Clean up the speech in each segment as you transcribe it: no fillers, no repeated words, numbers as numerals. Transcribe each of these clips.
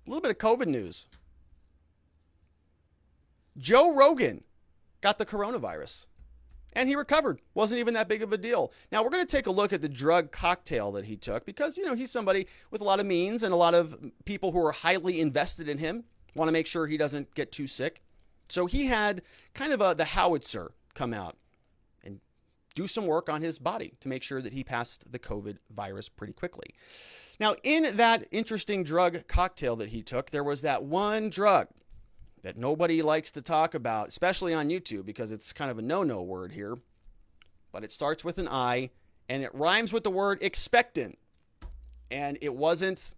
A little bit of COVID news. Joe Rogan got the coronavirus and he recovered. Wasn't even that big of a deal. Now we're going to take a look at the drug cocktail that he took because, he's somebody with a lot of means and a lot of people who are highly invested in him want to make sure he doesn't get too sick. So he had kind of the howitzer come out and do some work on his body to make sure that he passed the COVID virus pretty quickly. Now, in that interesting drug cocktail that he took, there was that one drug that nobody likes to talk about, especially on YouTube, because it's kind of a no-no word here. But it starts with an I, and it rhymes with the word expectant. And it wasn't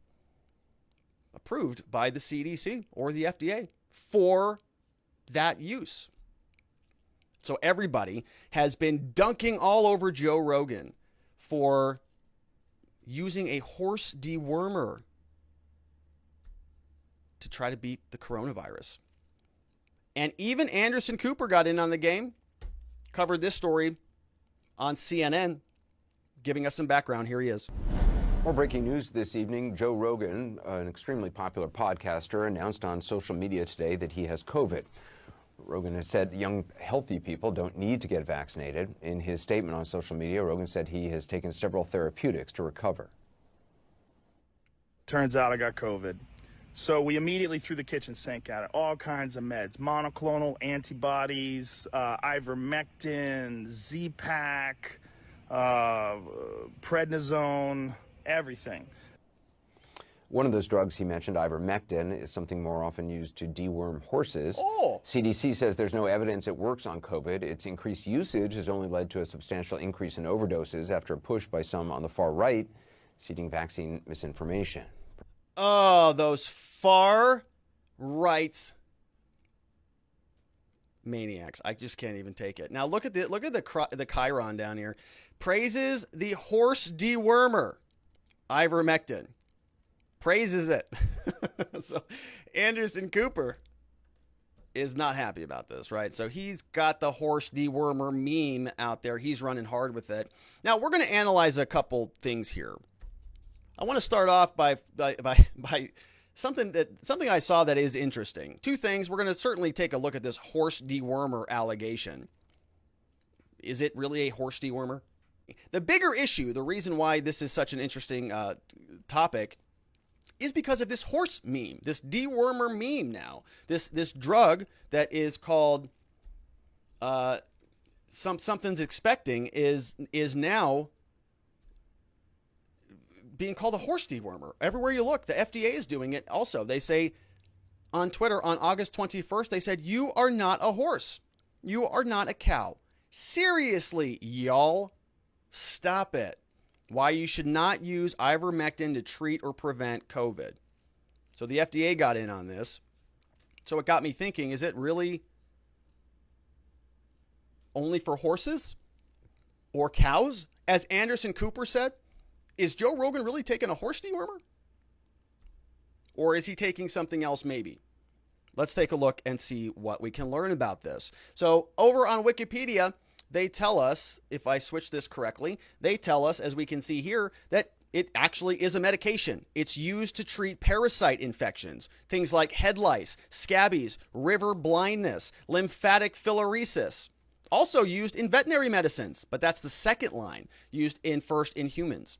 approved by the CDC or the FDA for that use. So everybody has been dunking all over Joe Rogan for using a horse dewormer to try to beat the coronavirus. And even Anderson Cooper got in on the game, covered this story on CNN, giving us some background. Here he is. More breaking news this evening. Joe Rogan, an extremely popular podcaster, announced on social media today that he has COVID. Rogan has said young, healthy people don't need to get vaccinated. In his statement on social media, Rogan said he has taken several therapeutics to recover. Turns out I got COVID. So we immediately threw the kitchen sink at it. All kinds of meds, monoclonal antibodies, Ivermectin, Z-Pak, prednisone, everything. One of those drugs he mentioned, ivermectin, is something more often used to deworm horses. Oh. CDC says there's no evidence it works on COVID. Its increased usage has only led to a substantial increase in overdoses after a push by some on the far right, citing vaccine misinformation. Oh, those far right maniacs. I just can't even take it. Now look at the chyron down here. Praises the horse dewormer, ivermectin. Praises it. So Anderson Cooper is not happy about this, right? So he's got the horse dewormer meme out there. He's running hard with it. Now we're going to analyze a couple things here. I want to start off by something I saw that is interesting. Two things. We're going to certainly take a look at this horse dewormer allegation. Is it really a horse dewormer? The bigger issue, the reason why this is such an interesting topic, is because of this horse meme, this dewormer meme now. This drug that is called something's expecting is now being called a horse dewormer. Everywhere you look, the FDA is doing it also. They say on Twitter on August 21st, they said, "You are not a horse. You are not a cow." Seriously, y'all, stop it. Why you should not use ivermectin to treat or prevent COVID. So the FDA got in on this. So it got me thinking, is it really only for horses or cows? As Anderson Cooper said, is Joe Rogan really taking a horse dewormer? Or is he taking something else maybe? Let's take a look and see what we can learn about this. So over on Wikipedia, they tell us, if I switch this correctly, they tell us, as we can see here, that it actually is a medication. It's used to treat parasite infections, things like head lice, scabies, river blindness, lymphatic filariasis. Also used in veterinary medicines, but that's the second line, used first in humans.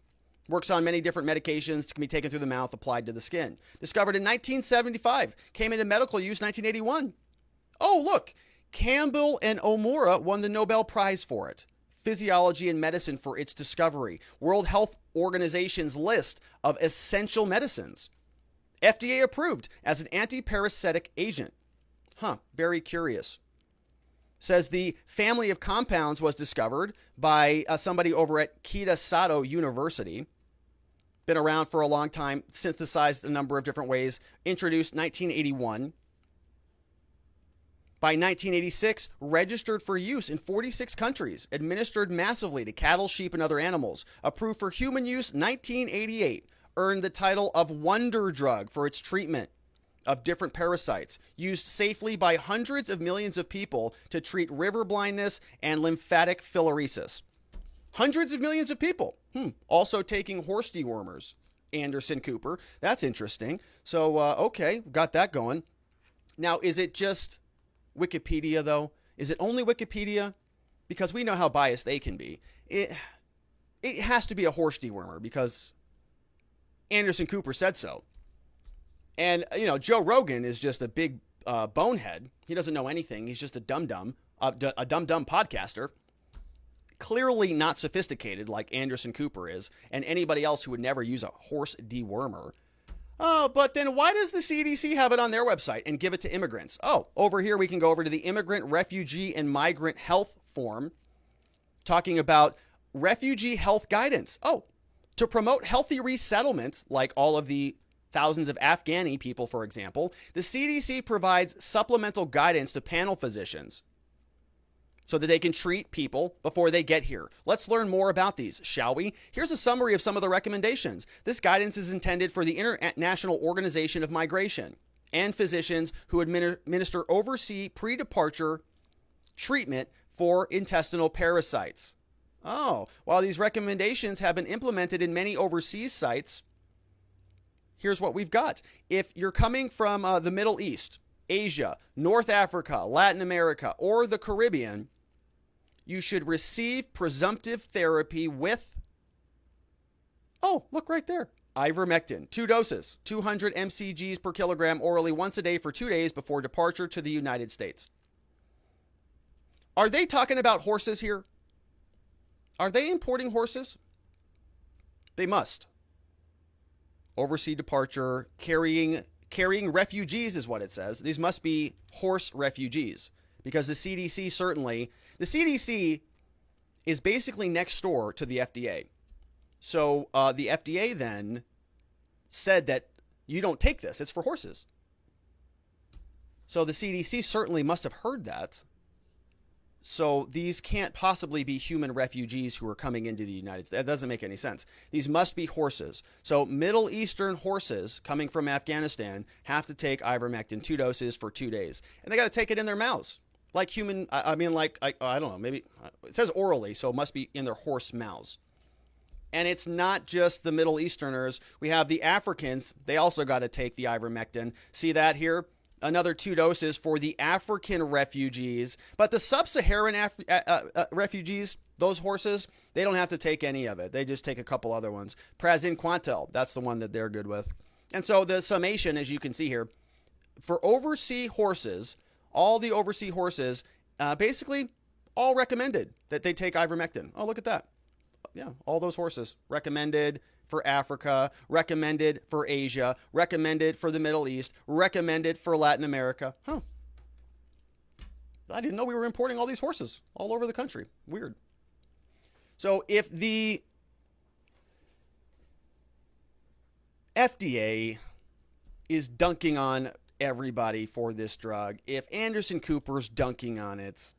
Works on many different medications, can be taken through the mouth, applied to the skin. Discovered in 1975, came into medical use 1981. Oh, look, Campbell and Omura won the Nobel Prize for it. Physiology and medicine for its discovery. World Health Organization's list of essential medicines. FDA approved as an anti-parasitic agent. Very curious. Says the family of compounds was discovered by somebody over at Kitasato University. Been around for a long time, synthesized a number of different ways, introduced 1981. By 1986, registered for use in 46 countries, administered massively to cattle, sheep, and other animals. Approved for human use 1988, earned the title of Wonder Drug for its treatment of different parasites, used safely by hundreds of millions of people to treat river blindness and lymphatic filariasis. Hundreds of millions of people. Also taking horse dewormers. Anderson Cooper. That's interesting. So, okay, got that going. Now, is it just Wikipedia, though? Is it only Wikipedia? Because we know how biased they can be. It has to be a horse dewormer because Anderson Cooper said so. And, Joe Rogan is just a big bonehead. He doesn't know anything. He's just a dumb podcaster. Clearly not sophisticated like Anderson Cooper is, and anybody else who would never use a horse dewormer. Oh, but then why does the CDC have it on their website and give it to immigrants? Oh, over here we can go over to the Immigrant, Refugee, and Migrant Health Form, talking about refugee health guidance. Oh, to promote healthy resettlement, like all of the thousands of Afghani people, for example, the CDC provides supplemental guidance to panel physicians so that they can treat people before they get here. Let's learn more about these, shall we? Here's a summary of some of the recommendations. This guidance is intended for the International Organization of Migration and physicians who administer overseas pre-departure treatment for intestinal parasites. Oh, while these recommendations have been implemented in many overseas sites, here's what we've got. If you're coming from the Middle East, Asia, North Africa, Latin America, or the Caribbean, you should receive presumptive therapy with, oh, look right there, ivermectin, 2 doses, 200 mcgs per kilogram orally once a day for 2 days before departure to the United States. Are they talking about horses here? Are they importing horses? They must. Overseas departure, carrying refugees is what it says. These must be horse refugees because the CDC is basically next door to the FDA. So the FDA then said that you don't take this. It's for horses. So the CDC certainly must have heard that. So these can't possibly be human refugees who are coming into the United States. That doesn't make any sense. These must be horses. So Middle Eastern horses coming from Afghanistan have to take ivermectin, 2 doses for 2 days. And they got to take it in their mouths. Like human, I don't know, maybe it says orally, so it must be in their horse mouths. And it's not just the Middle Easterners. We have the Africans. They also got to take the ivermectin. See that here? Another 2 doses for the African refugees. But the sub-Saharan refugees, those horses, they don't have to take any of it. They just take a couple other ones. Praziquantel, that's the one that they're good with. And so the summation, as you can see here, for overseas horses, all the overseas horses, basically all recommended that they take ivermectin. Oh, look at that. Yeah, all those horses recommended for Africa, recommended for Asia, recommended for the Middle East, recommended for Latin America. Huh. I didn't know we were importing all these horses all over the country. Weird. So if the FDA is dunking on everybody for this drug, if Anderson Cooper's dunking on it,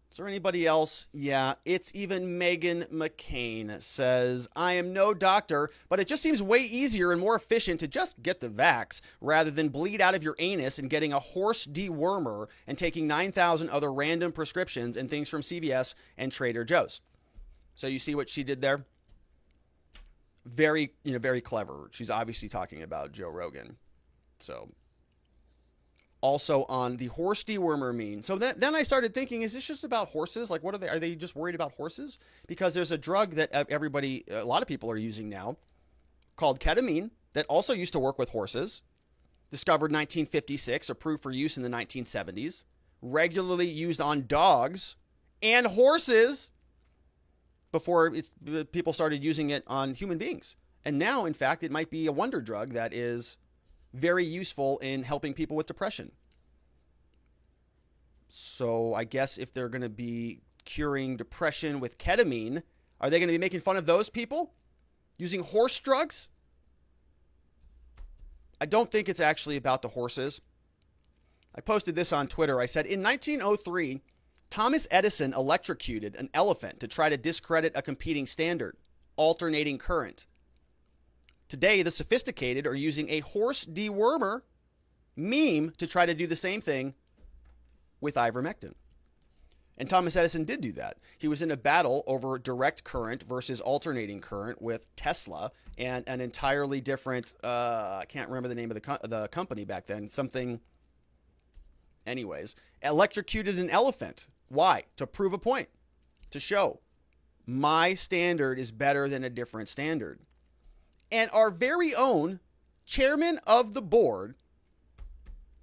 is there anybody else? Yeah, it's even Meghan McCain says, I am no doctor, but it just seems way easier and more efficient to just get the vax rather than bleed out of your anus and getting a horse dewormer and taking 9,000 other random prescriptions and things from CVS and Trader Joe's. So you see what she did there? Very clever. She's obviously talking about Joe Rogan. So also on the horse dewormer mean. So then I started thinking, is this just about horses? Like, what are they? Are they just worried about horses? Because there's a drug that a lot of people are using now called ketamine that also used to work with horses. Discovered 1956, approved for use in the 1970s. Regularly used on dogs and horses before people started using it on human beings. And now, in fact, it might be a wonder drug that is very useful in helping people with depression. So I guess if they're going to be curing depression with ketamine, are they going to be making fun of those people using horse drugs? I don't think it's actually about the horses. I posted this on Twitter. I said, in 1903, Thomas Edison electrocuted an elephant to try to discredit a competing standard, alternating current. Today, the sophisticated are using a horse dewormer meme to try to do the same thing with ivermectin. And Thomas Edison did do that. He was in a battle over direct current versus alternating current with Tesla and an entirely different, I can't remember the name of the company back then, something, anyways, electrocuted an elephant. Why? To prove a point, to show my standard is better than a different standard. And our very own chairman of the board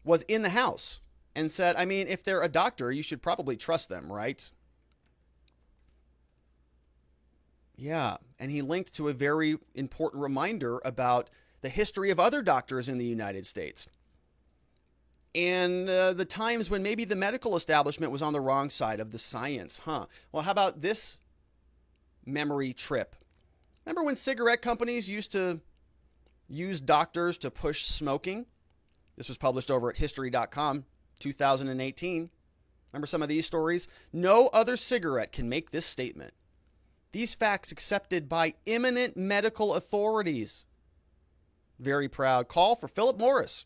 was in the house and said, I mean, if they're a doctor, you should probably trust them, right? Yeah. And he linked to a very important reminder about the history of other doctors in the United States. And the times when maybe the medical establishment was on the wrong side of the science, huh? Well, how about this memory trip? Remember when cigarette companies used to use doctors to push smoking? This was published over at history.com, 2018. Remember some of these stories? No other cigarette can make this statement. These facts accepted by eminent medical authorities. Very proud. Call for Philip Morris.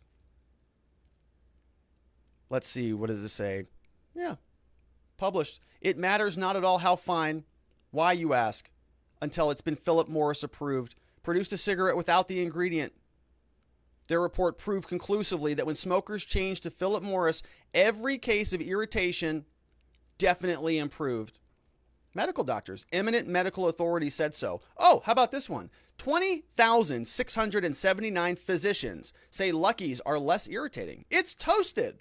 Let's see, what does it say? Yeah, published. It matters not at all how fine. Why, you ask? Until it's been Philip Morris approved. Produced a cigarette without the ingredient. Their report proved conclusively that when smokers changed to Philip Morris, every case of irritation definitely improved. Medical doctors, eminent medical authorities said so. Oh, how about this one? 20,679 physicians say Luckies are less irritating. It's toasted.